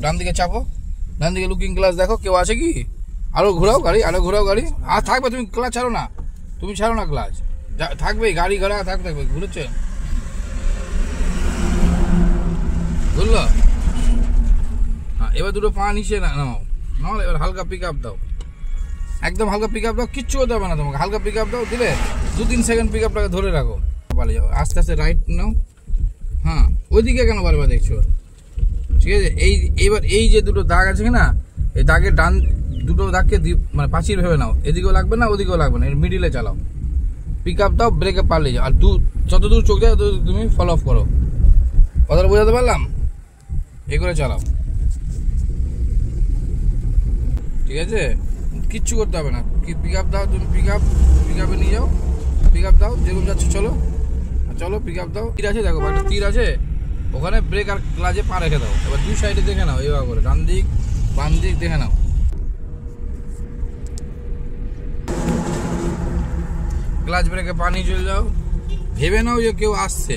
ডান দিকে চাপো, ডান দিকে লুকিং গ্লাস দেখো কেউ আছে কি, আরো ঘোরাও গাড়ি, আরো ঘোরাও গাড়ি, আর থাকবে, তুমি ক্লাচ ছাড়ো না, তুমি ছাড়ো না ক্লাচ, থাকবে গাড়ি ঘোরা থাকবে, ঘুরেছে বুঝলো। হ্যাঁ এবার দুটো পা নিচে নামাও, নামাও, এবার হালকা পিক আপ দাও, একদম হালকা পিক আপ দাও, কিচ্ছু হতে হবে না তোমাকে, হালকা পিক আপ দাও, দিলে 2-3 সেকেন্ড পিক আপটাকে ধরে রাখো, পালিয়ে যাও, আস্তে আস্তে রাইট নাও। হ্যাঁ ওইদিকে কেন বারবার দেখছো, ঠিক আছে। এইবার এই যে দুটো দাগ আছে না, এই দাগের ডান দুটো দাগকে মানে পাঁচিল ভেবে নাও, এদিকেও লাগবে না ওদিকেও লাগবে না, এর মিডিলে চালাও, পিক আপ দাও, ব্রেকে পালিয়ে যাও, আর যতদূর চোখ যায় ততদূর তুমি ফলো অফ করো, কথাটা বোঝাতে পারলাম, এই করে চালাও, ঠিক আছে, কিচ্ছু করতে হবে না, পিক আপ দাও, তুমি পিক আপে নিয়ে যাও, পিক আপ দাও, যেরকম যাচ্ছে চলো, চলো পিক আপ দাও, তীর আছে দেখো, একটা তীর আছে ওখানে, ব্রেক আর ক্লাচে পা রেখে দাও, এবার দুই সাইডে দেখে নাও, এইভাবে করে ডান দিক বাম দিক দেখে নাও, ক্লাচ ব্রেকে পা নিয়ে চলে যাও, ভেবে নাও যে কেউ আসছে,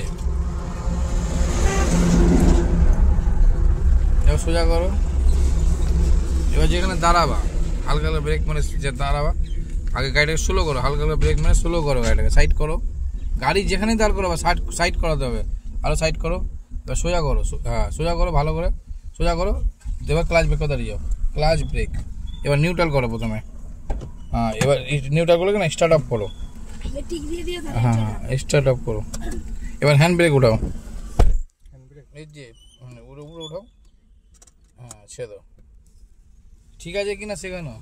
এবার সোজা করো, এবার যেখানে দাঁড়াবা হালকা হালকা ব্রেক মানে দাঁড়াবা, আগে গাড়িটাকে স্লো করো, হালকা হালকা ব্রেক মানে স্লো করো, গাড়িটাকে সাইড করো, গাড়ি যেখানেই দাঁড় করো বা সাইড করাতে হবে, আরও সাইড করো, এবার সোজা করো, হ্যাঁ সোজা করো, ভালো করে সোজা করো, এবার ক্লাচ ব্রেক দাঁড়িয়ে যাও, ক্লাচ ব্রেক, এবার নিউট্রাল করো প্রথমে, হ্যাঁ এবার নিউট্রাল করো না, স্টার্ট আপ করো, হ্যাঁ স্টার্ট আপ করো, এবার হ্যান্ড ব্রেক উঠাও, এই যে উপরে উঠাও, হ্যাঁ ছেড়ে দাও, ঠিক আছে কিনা শেখানো,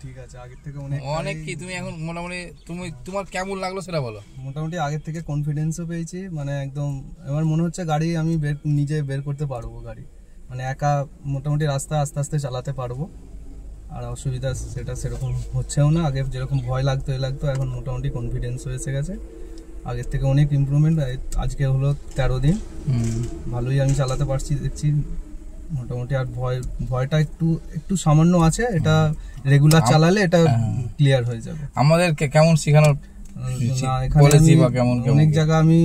ঠিক আছে, আগের থেকে অনেক কি তুমি এখন মোটামুটি তোমার কেমন লাগলো সেটা বলো। মোটামুটি আগের থেকে কনফিডেন্সও পেয়েছি, মানে একদম এবার মনে হচ্ছে গাড়ি আমি নিজে বের করতে পারবো, গাড়ি মানে একা মোটামুটি রাস্তা আস্তে আস্তে চালাতে পারবো, আর অসুবিধা সেটা সেরকম হচ্ছেও না, আগে যেরকম ভয় লাগতো এখন মোটামুটি কনফিডেন্স হয়ে গেছে, আগের থেকে অনেক ইমপ্রুভমেন্ট, আজকে হলো 13 দিন, ভালোই আমি চালাতে পারছি দেখছি মোটামুটি, আর ভয়টা একটু সামান্য আছে, এটা রেগুলার চালালে এটা ক্লিয়ার হয়ে যাবে। আমাদেরকে কেমন শেখানোর অনেক জায়গা আমি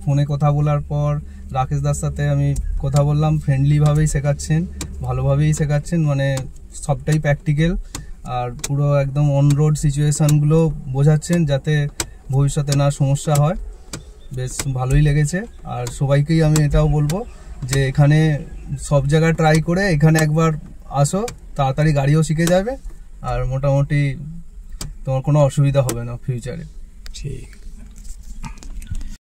ফোনে কথা বলার পর রাকেশ দার সাথে আমি কথা বললাম, ফ্রেন্ডলি ভাবেই শেখাচ্ছেন, ভালোভাবেই শেখাচ্ছেন, মানে সবটাই প্র্যাকটিক্যাল, আর পুরো একদম অন রোড সিচুয়েশনগুলো বোঝাচ্ছেন যাতে ভবিষ্যতে না সমস্যা হয়, বেশ ভালোই লেগেছে। আর সবাইকেই আমি এটাও বলবো যে এখানে সব জায়গায় ট্রাই করে এখানে একবার আসো, তাড়াতাড়ি গাড়িও শিখে যাবে, আর মোটামুটি তোমার কোনো অসুবিধা হবে না ফিউচারে। ঠিক।